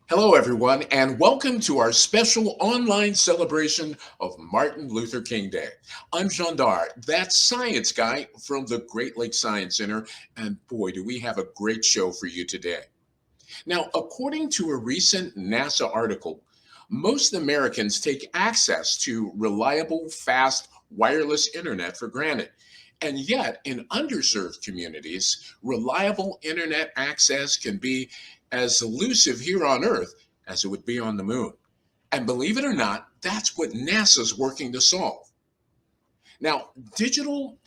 Hello, everyone, and welcome to our special online celebration of Martin Luther King Day. I'm Jandar, that science guy from the Great Lakes Science Center, and boy, do we have a great show for you today. Now, according to a recent NASA article, most Americans take access to reliable, fast, wireless internet for granted. And yet, in underserved communities, reliable internet access can be as elusive here on Earth as it would be on the moon. And believe it or not, that's what NASA's working to solve. Now, digital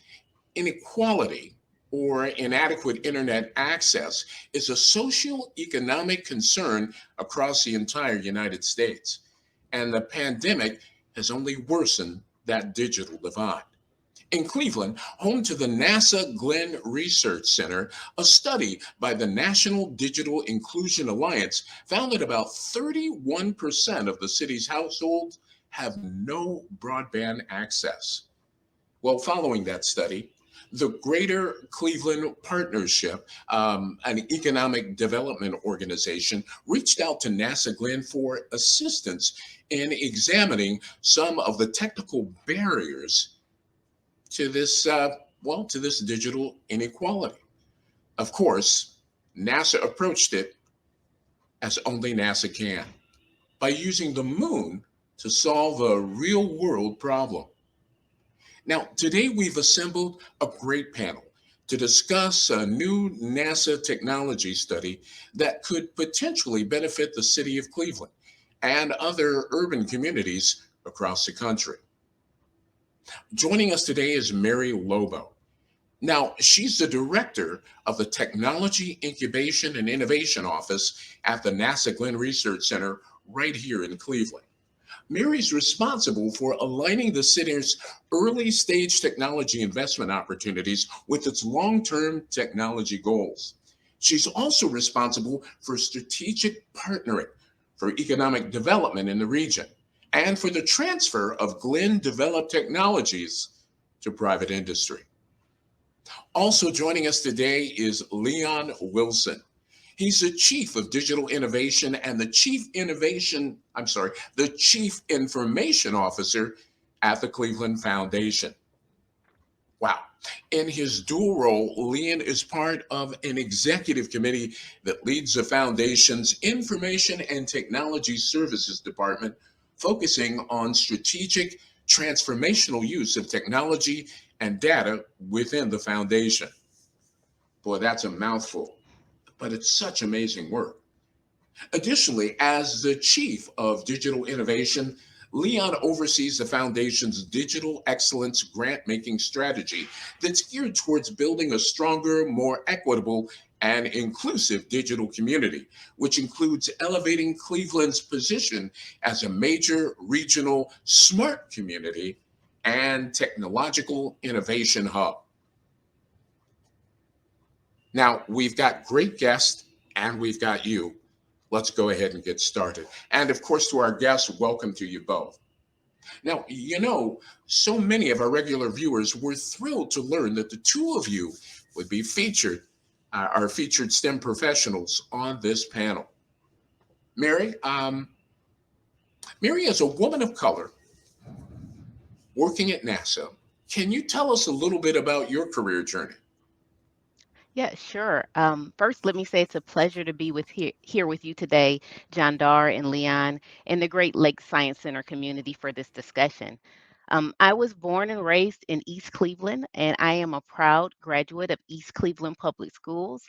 inequality or inadequate internet access is a social economic concern across the entire United States. And the pandemic has only worsened that digital divide. In Cleveland, home to the NASA Glenn Research Center, a study by the National Digital Inclusion Alliance found that about 31% of the city's households have no broadband access. Well, following that study, the Greater Cleveland Partnership, an economic development organization, reached out to NASA Glenn for assistance in examining some of the technical barriers to this digital inequality. Of course, NASA approached it as only NASA can by using the moon to solve a real world problem. Now, today we've assembled a great panel to discuss a new NASA technology study that could potentially benefit the city of Cleveland and other urban communities across the country. Joining us today is Mary Lobo. Now, she's the director of the Technology Incubation and Innovation Office at the NASA Glenn Research Center right here in Cleveland. Mary's responsible for aligning the city's early stage technology investment opportunities with its long term technology goals. She's also responsible for strategic partnering for economic development in the region and for the transfer of Glenn developed technologies to private industry. Also joining us today is Leon Wilson. He's the chief of digital innovation and the chief information officer at the Cleveland Foundation. Wow. In his dual role, Leon is part of an executive committee that leads the foundation's Information and Technology Services Department, focusing on strategic transformational use of technology and data within the foundation. Boy, that's a mouthful, but it's such amazing work. Additionally, as the chief of digital innovation, Leon oversees the foundation's digital excellence grant making strategy that's geared towards building a stronger, more equitable, and inclusive digital community, which includes elevating Cleveland's position as a major regional smart community and technological innovation hub. Now, we've got great guests and we've got you. Let's go ahead and get started. And of course, to our guests, welcome to you both. Now, so many of our regular viewers were thrilled to learn that the two of you would be featured, our featured STEM professionals on this panel. Mary, Mary is a woman of color working at NASA. Can you tell us a little bit about your career journey? Yeah, sure. First, let me say it's a pleasure to be here with you today, John Dar and Leon, and the Great Lakes Science Center community for this discussion. I was born and raised in East Cleveland, and I am a proud graduate of East Cleveland Public Schools.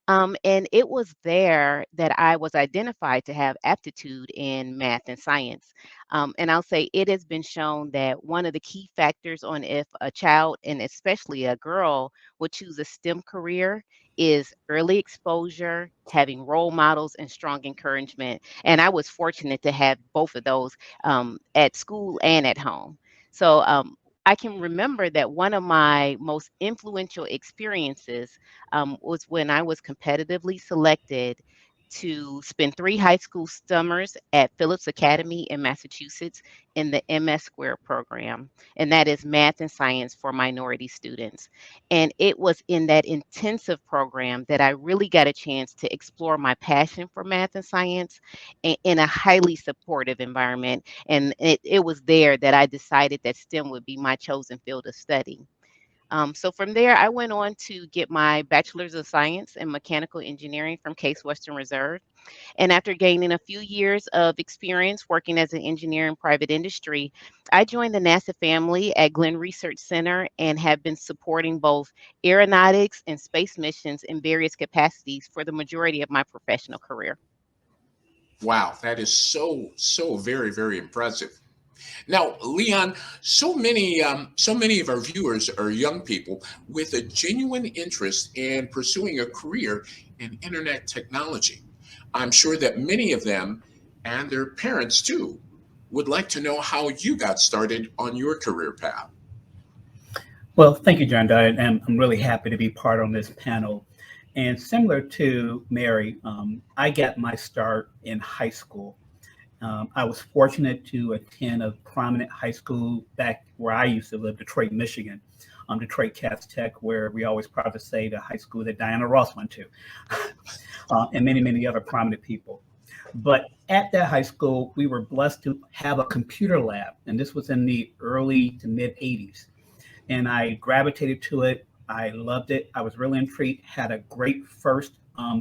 And it was there that I was identified to have aptitude in math and science. And I'll say it has been shown that one of the key factors on if a child, and especially a girl, would choose a STEM career is early exposure, having role models, and strong encouragement. And I was fortunate to have both of those at school and at home. So I can remember that one of my most influential experiences was when I was competitively selected to spend 3 high school summers at Phillips Academy in Massachusetts in the MS Square program, and that is math and science for minority students. And it was in that intensive program that I really got a chance to explore my passion for math and science in a highly supportive environment. And it was there that I decided that STEM would be my chosen field of study. So from there, I went on to get my bachelor's of science in mechanical engineering from Case Western Reserve. And after gaining a few years of experience working as an engineer in private industry, I joined the NASA family at Glenn Research Center and have been supporting both aeronautics and space missions in various capacities for the majority of my professional career. Wow, that is so very very impressive. Now, Leon, so many of our viewers are young people with a genuine interest in pursuing a career in internet technology. I'm sure that many of them and their parents too would like to know how you got started on your career path. Well, thank you, John Dye, and I'm really happy to be part on this panel. And similar to Mary, I got my start in high school. I was fortunate to attend a prominent high school back where I used to live, Detroit, Michigan, Detroit Cats Tech, where we always proud to say the high school that Diana Ross went to, and many, many other prominent people. But at that high school, we were blessed to have a computer lab, and this was in the early to mid 80s, and I gravitated to it. I loved it. I was really intrigued. Had a great first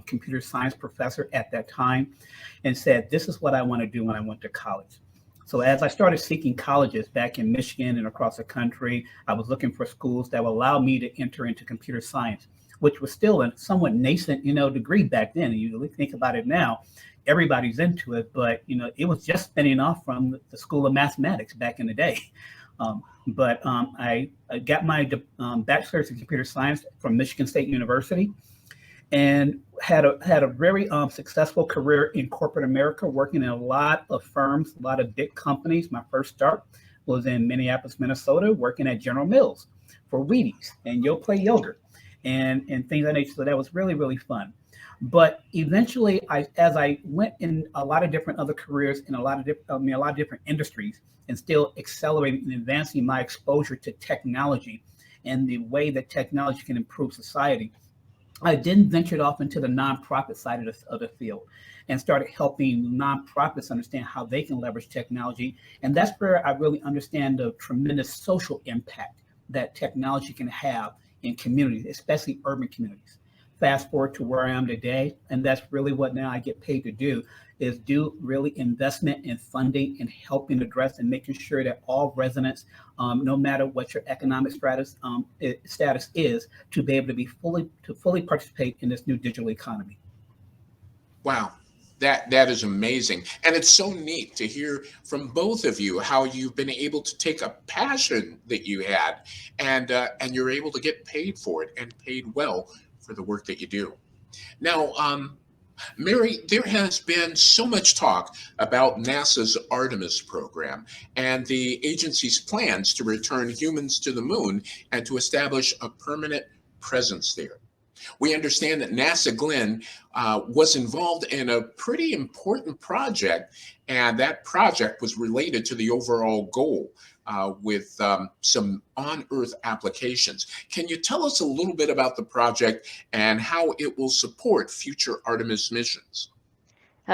computer science professor at that time, and said, "This is what I want to do when I went to college." So as I started seeking colleges back in Michigan and across the country, I was looking for schools that would allow me to enter into computer science, which was still a somewhat nascent, degree back then. And you think about it now, everybody's into it, but it was just spinning off from the School of Mathematics back in the day. But I got my bachelor's in computer science from Michigan State University, and had a very successful career in corporate America, working in a lot of firms, a lot of big companies. My first start was in Minneapolis, Minnesota, working at General Mills for Wheaties and Yoplait yogurt and things of that nature. So that was really really fun. But eventually, as I went in a lot of different other careers in a lot of different industries, and still accelerating and advancing my exposure to technology and the way that technology can improve society, I then ventured off into the nonprofit side of the field and started helping nonprofits understand how they can leverage technology. And that's where I really understand the tremendous social impact that technology can have in communities, especially urban communities. Fast forward to where I am today, and that's really what now I get paid to do, is do really investment and funding and helping address and making sure that all residents, no matter what your economic status is, to be able to fully participate in this new digital economy. Wow. That is amazing. And it's so neat to hear from both of you how you've been able to take a passion that you had and you're able to get paid for it and paid well for the work that you do. Now, Mary, there has been so much talk about NASA's Artemis program and the agency's plans to return humans to the moon and to establish a permanent presence there. We understand that NASA Glenn was involved in a pretty important project, and that project was related to the overall goal with some on Earth applications. Can you tell us a little bit about the project and how it will support future Artemis missions?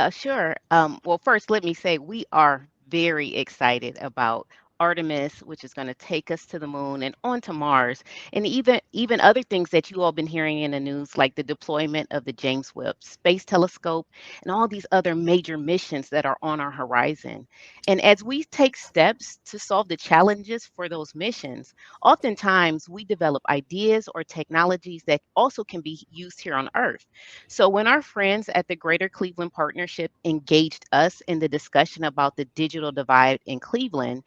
Sure. Well, first, let me say we are very excited about Artemis, which is going to take us to the moon and onto Mars, and even other things that you all been hearing in the news, like the deployment of the James Webb Space Telescope and all these other major missions that are on our horizon. And as we take steps to solve the challenges for those missions, oftentimes we develop ideas or technologies that also can be used here on Earth. So when our friends at the Greater Cleveland Partnership engaged us in the discussion about the digital divide in Cleveland,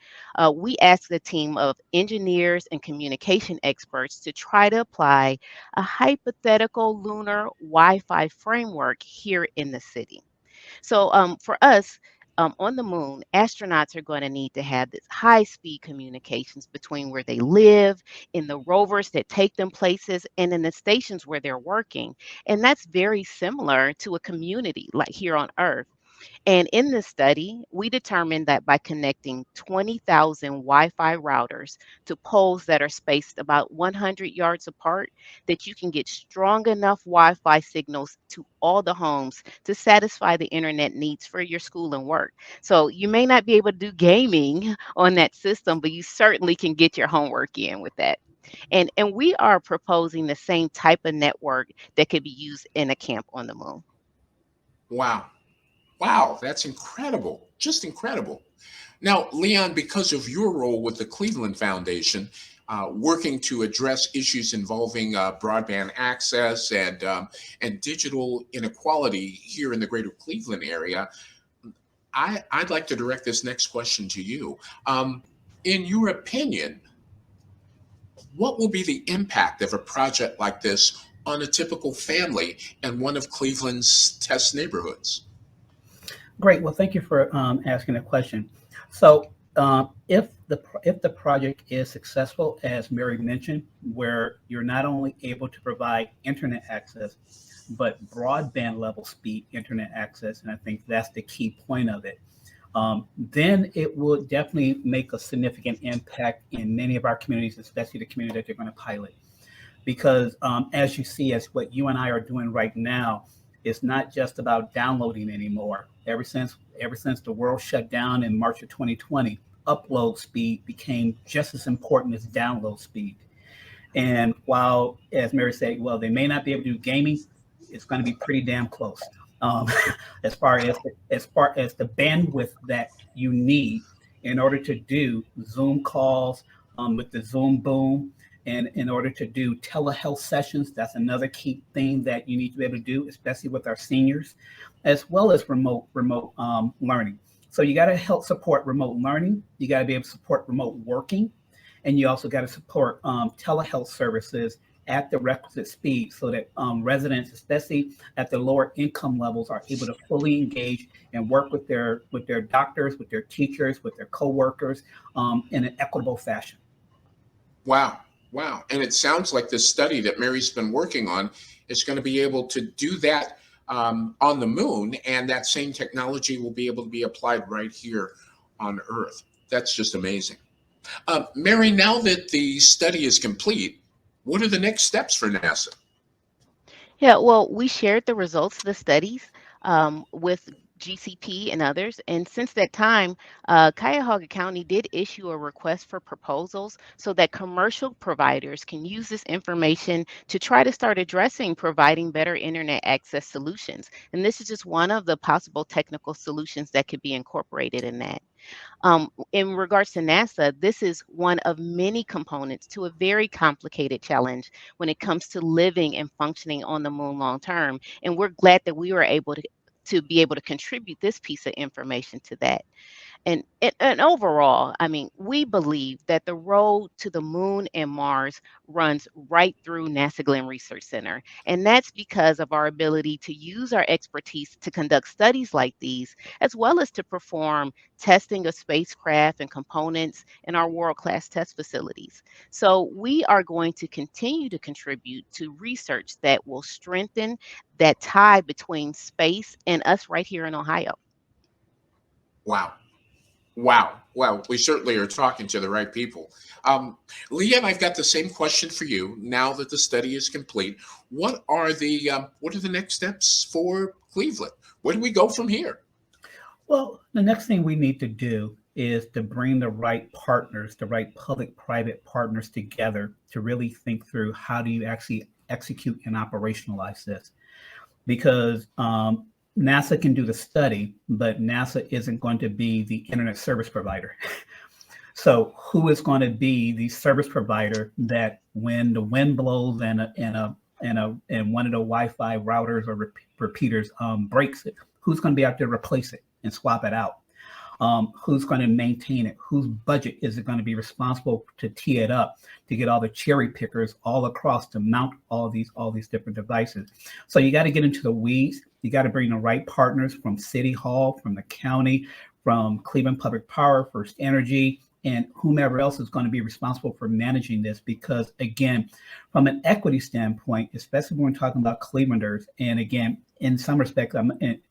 we asked a team of engineers and communication experts to try to apply a hypothetical lunar Wi Fi framework here in the city. So for us, on the moon, astronauts are going to need to have this high speed communications between where they live, in the rovers that take them places, and in the stations where they're working. And that's very similar to a community like here on Earth. And in this study, we determined that by connecting 20,000 Wi Fi routers to poles that are spaced about 100 yards apart, that you can get strong enough Wi Fi signals to all the homes to satisfy the internet needs for your school and work. So you may not be able to do gaming on that system, but you certainly can get your homework in with that. And we are proposing the same type of network that could be used in a camp on the moon. Wow. Wow, that's incredible. Just incredible. Now, Leon, because of your role with the Cleveland Foundation, working to address issues involving broadband access and digital inequality here in the greater Cleveland area, I'd like to direct this next question to you. In your opinion, what will be the impact of a project like this on a typical family in one of Cleveland's test neighborhoods? Great. Well, thank you for asking the question. So, if the project is successful, as Mary mentioned, where you're not only able to provide internet access, but broadband level speed internet access, and I think that's the key point of it. Then it will definitely make a significant impact in many of our communities, especially the community that you're going to pilot. Because as you see, as what you and I are doing right now, it's not just about downloading anymore. Ever since the world shut down in March of 2020, upload speed became just as important as download speed. And while, as Mary said, well, they may not be able to do gaming, it's going to be pretty damn close. Um, as far as the bandwidth that you need in order to do Zoom calls with the Zoom boom, and in order to do telehealth sessions, that's another key thing that you need to be able to do, especially with our seniors, as well as remote learning. So you got to help support remote learning. You got to be able to support remote working, and you also got to support telehealth services at the requisite speed so that residents, especially at the lower income levels, are able to fully engage and work with their doctors, with their teachers, with their coworkers in an equitable fashion. Wow. Wow. And it sounds like this study that Mary's been working on is going to be able to do that on the moon, and that same technology will be able to be applied right here on Earth. That's just amazing. Mary, now that the study is complete, what are the next steps for NASA? Yeah, well, we shared the results of the studies with GCP and others. And since that time, Cuyahoga County did issue a request for proposals so that commercial providers can use this information to try to start addressing providing better internet access solutions. And this is just one of the possible technical solutions that could be incorporated in that. In regards to NASA, this is one of many components to a very complicated challenge when it comes to living and functioning on the moon long term. And we're glad that we were able to be able to contribute this piece of information to that. And overall, I mean, we believe that the road to the moon and Mars runs right through NASA Glenn Research Center. And that's because of our ability to use our expertise to conduct studies like these, as well as to perform testing of spacecraft and components in our world-class test facilities. So we are going to continue to contribute to research that will strengthen that tie between space and us right here in Ohio. Wow. Wow. Well, we certainly are talking to the right people. Um, Leanne, I've got the same question for you. Now that the study is complete, what are the next steps for Cleveland? Where do we go from here? Well, the next thing we need to do is to bring the right partners, the right public-private partners together to really think through how do you actually execute and operationalize this. Because NASA can do the study, but NASA isn't going to be the internet service provider. So who is going to be the service provider that when the wind blows and one of the Wi-Fi routers or repeaters breaks it, who's going to be out there to replace it and swap it out? Who's going to maintain it? Whose budget is it going to be responsible to tee it up, to get all the cherry pickers all across to mount all these different devices? So you got to get into the weeds. You got to bring the right partners from City Hall, from the county, from Cleveland Public Power, First Energy, and whomever else is going to be responsible for managing this. Because again, from an equity standpoint, especially when we're talking about Clevelanders, and again, in some respect,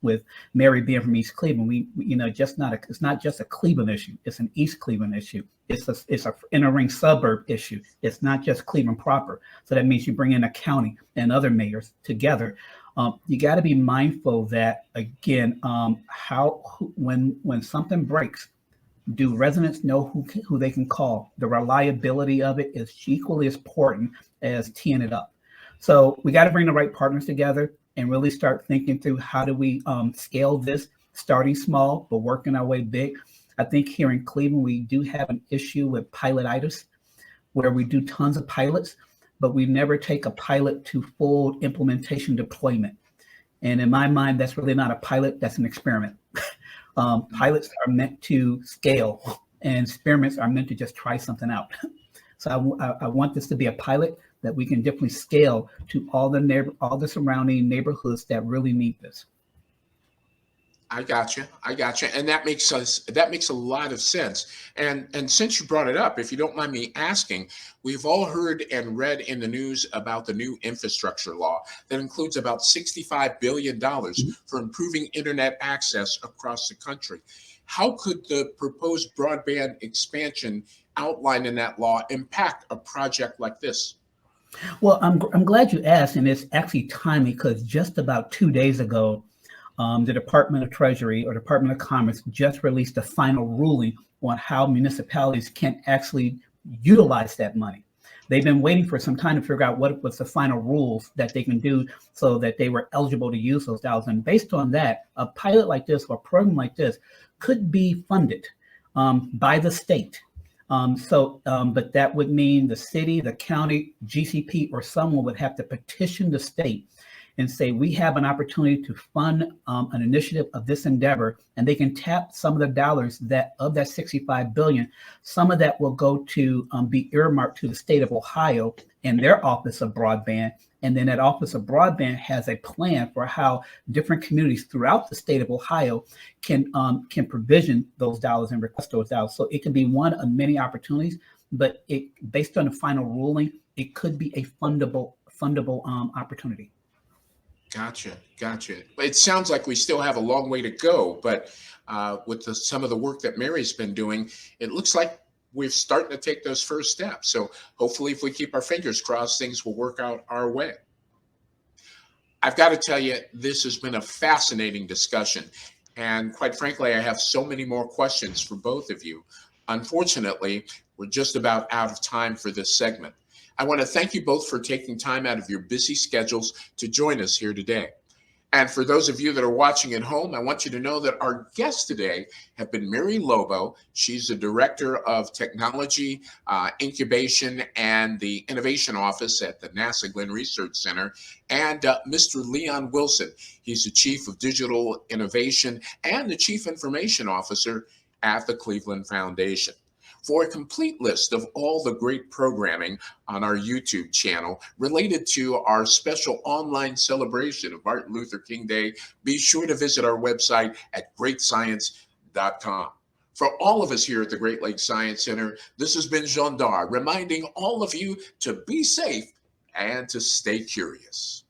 with Mary being from East Cleveland, it's not just a Cleveland issue; it's an East Cleveland issue. It's a inner ring suburb issue. It's not just Cleveland proper. So that means you bring in a county and other mayors together. You got to be mindful that again, when something breaks, do residents know who they can call? The reliability of it is equally as important as teeing it up. So we got to bring the right partners together and really start thinking through how do we scale this, starting small but working our way big. I think here in Cleveland we do have an issue with pilotitis, where we do tons of pilots, but we never take a pilot to full implementation deployment. And in my mind, that's really not a pilot; that's an experiment. Pilots are meant to scale, and experiments are meant to just try something out. So I want this to be a pilot that we can definitely scale to all the surrounding neighborhoods that really need this. I got you. I got you. And that makes a lot of sense. And since you brought it up, if you don't mind me asking, we've all heard and read in the news about the new infrastructure law that includes about $65 billion for improving internet access across the country. How could the proposed broadband expansion outlined in that law impact a project like this? Well, I'm glad you asked, and it's actually timely because just about 2 days ago, the Department of Treasury or Department of Commerce just released a final ruling on how municipalities can actually utilize that money. They've been waiting for some time to figure out what was the final rules that they can do so that they were eligible to use those dollars. And based on that, a pilot like this or a program like this could be funded by the state. But that would mean the city, the county, GCP, or someone would have to petition the state and say, we have an opportunity to fund an initiative of this endeavor, and they can tap some of the dollars that of that 65 billion. Some of that will go to be earmarked to the state of Ohio and their Office of Broadband. And then that Office of Broadband has a plan for how different communities throughout the state of Ohio can provision those dollars and request those dollars. So it can be one of many opportunities, but based on the final ruling, it could be a fundable opportunity. Gotcha, gotcha. It sounds like we still have a long way to go, but with some of the work that Mary's been doing, it looks like we're starting to take those first steps. So hopefully, if we keep our fingers crossed, things will work out our way. I've got to tell you, this has been a fascinating discussion. And quite frankly, I have so many more questions for both of you. Unfortunately, we're just about out of time for this segment. I want to thank you both for taking time out of your busy schedules to join us here today. And for those of you that are watching at home, I want you to know that our guests today have been Mary Lobo. She's the Director of Technology Incubation and the Innovation Office at the NASA Glenn Research Center, and Mr. Leon Wilson. He's the Chief of Digital Innovation and the Chief Information Officer at the Cleveland Foundation. For a complete list of all the great programming on our YouTube channel related to our special online celebration of Martin Luther King Day, be sure to visit our website at greatscience.com. For all of us here at the Great Lakes Science Center, this has been Jean Dar reminding all of you to be safe and to stay curious.